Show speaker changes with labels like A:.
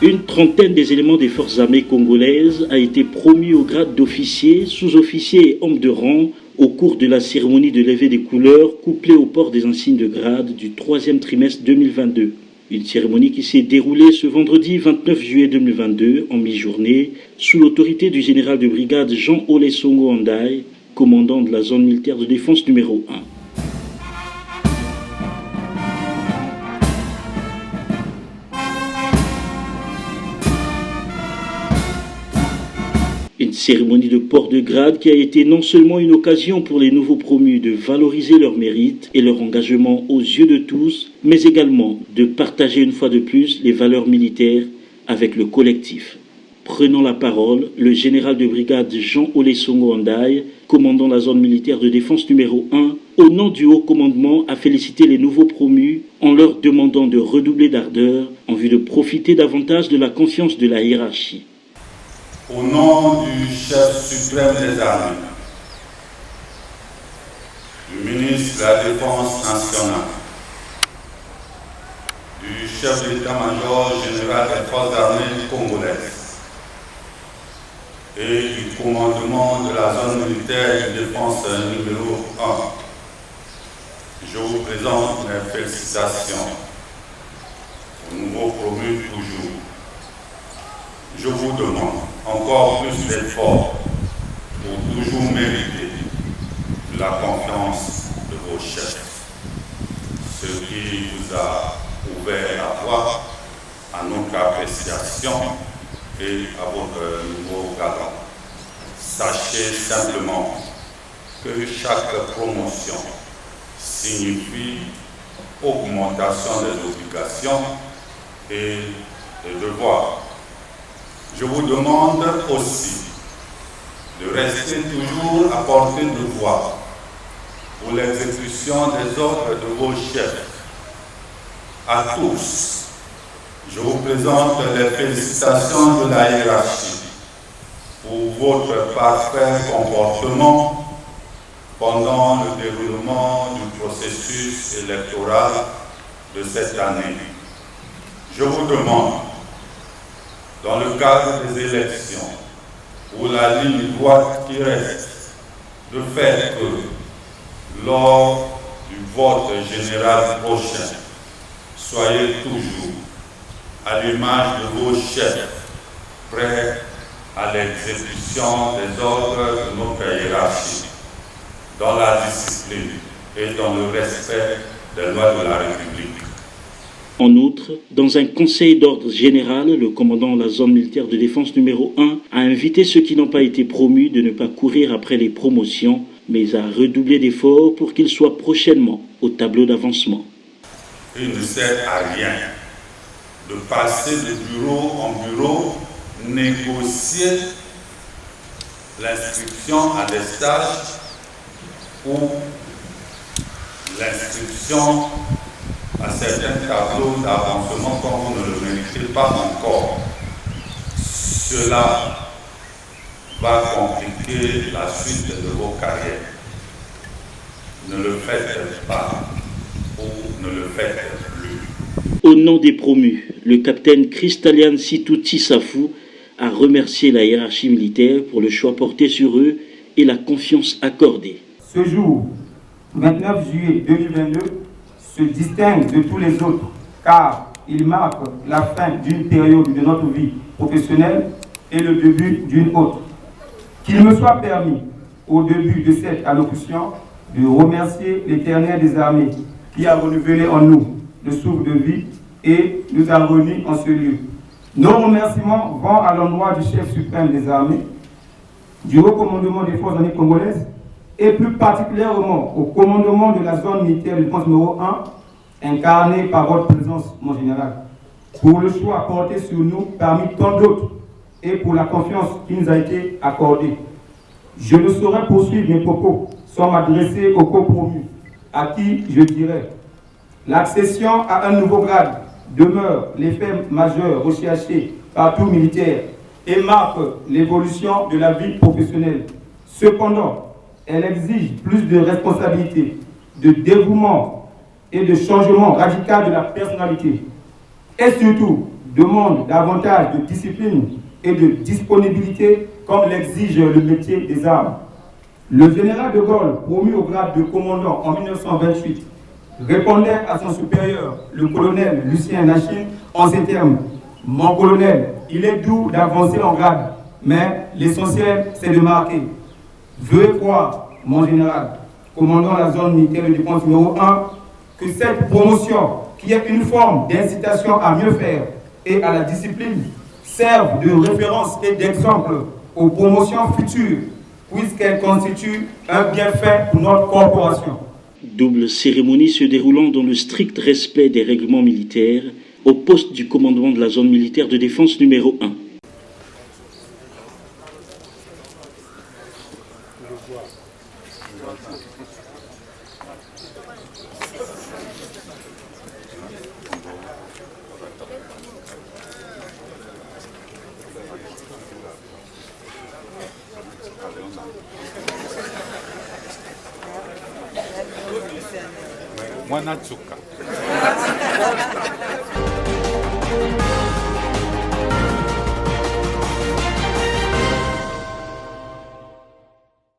A: Une trentaine des éléments des forces armées congolaises a été promu au grade d'officier, sous-officier et homme de rang au cours de la cérémonie de levée des couleurs couplée au port des insignes de grade du troisième trimestre 2022. Une cérémonie qui s'est déroulée ce vendredi 29 juillet 2022 en mi-journée sous l'autorité du général de brigade Jean Olesongo Andaye, commandant de la zone militaire de défense numéro 1. Une cérémonie de port de grade qui a été non seulement une occasion pour les nouveaux promus de valoriser leur mérite et leur engagement aux yeux de tous, mais également de partager une fois de plus les valeurs militaires avec le collectif. Prenant la parole, le général de brigade Jean Olesongo Andaye, commandant la zone militaire de défense numéro 1, au nom du haut commandement, a félicité les nouveaux promus en leur demandant de redoubler d'ardeur en vue de profiter davantage de la confiance de la hiérarchie.
B: Au nom du chef suprême des armées, du ministre de la Défense nationale, du chef d'état-major général des forces armées congolaises et du commandement de la zone militaire de défense numéro 1, je vous présente mes félicitations aux nouveaux promus toujours. Je vous demande encore plus d'efforts pour toujours mériter la confiance de vos chefs, ce qui vous a ouvert la voie à notre appréciation et à votre nouveau galant. Sachez simplement que chaque promotion signifie augmentation des obligations et des devoirs. Je vous demande aussi de rester toujours à portée de voix pour l'exécution des ordres de vos chefs. À tous, je vous présente les félicitations de la hiérarchie pour votre parfait comportement pendant le déroulement du processus électoral de cette année. Je vous demande, dans le cadre des élections, pour la ligne droite qui reste, de faire que, lors du vote général prochain, soyez toujours à l'image de vos chefs, prêts à l'exécution des ordres de notre hiérarchie, dans la discipline et dans le respect des lois de la République.
A: En outre, dans un conseil d'ordre général, le commandant de la zone militaire de défense numéro 1 a invité ceux qui n'ont pas été promus de ne pas courir après les promotions, mais à redoubler d'efforts pour qu'ils soient prochainement au tableau d'avancement.
B: Il ne sert à rien de passer de bureau en bureau, négocier l'inscription à des stages ou l'inscription à certains tableaux d'avancement quand vous ne le méritez pas encore. Cela va compliquer la suite de vos carrières. Ne le faites pas ou ne le faites plus.
A: Au nom des promus, le capitaine Christalian Situti Safou a remercié la hiérarchie militaire pour le choix porté sur eux et la confiance accordée.
C: Ce jour, 29 juillet 2022, se distingue de tous les autres car il marque la fin d'une période de notre vie professionnelle et le début d'une autre. Qu'il me soit permis, au début de cette allocution, de remercier l'Éternel des armées qui a renouvelé en nous le souffle de vie et nous a réunis en ce lieu. Nos remerciements vont à l'endroit du chef suprême des armées, du haut commandement des forces armées congolaises et plus particulièrement au commandement de la zone militaire de défense numéro 1, incarné par votre présence, mon général, pour le choix porté sur nous parmi tant d'autres et pour la confiance qui nous a été accordée. Je ne saurais poursuivre mes propos sans m'adresser aux co-promus, à qui je dirais l'accession à un nouveau grade demeure l'effet majeur recherché par tout militaire et marque l'évolution de la vie professionnelle. Cependant, elle exige plus de responsabilité, de dévouement et de changement radical de la personnalité, et surtout demande davantage de discipline et de disponibilité comme l'exige le métier des armes. Le général de Gaulle, promu au grade de commandant en 1928, répondait à son supérieur, le colonel Lucien Nachin, en ces termes: « Mon colonel, il est doux d'avancer en grade, mais l'essentiel, c'est de marquer. Veuillez croire, mon général, commandant la zone militaire de défense numéro 1, que cette promotion, qui est une forme d'incitation à mieux faire et à la discipline, serve de référence et d'exemple aux promotions futures, puisqu'elle constitue un bienfait pour notre corporation. »
A: Double cérémonie se déroulant dans le strict respect des règlements militaires au poste du commandement de la zone militaire de défense numéro 1.
B: Wanatsuka.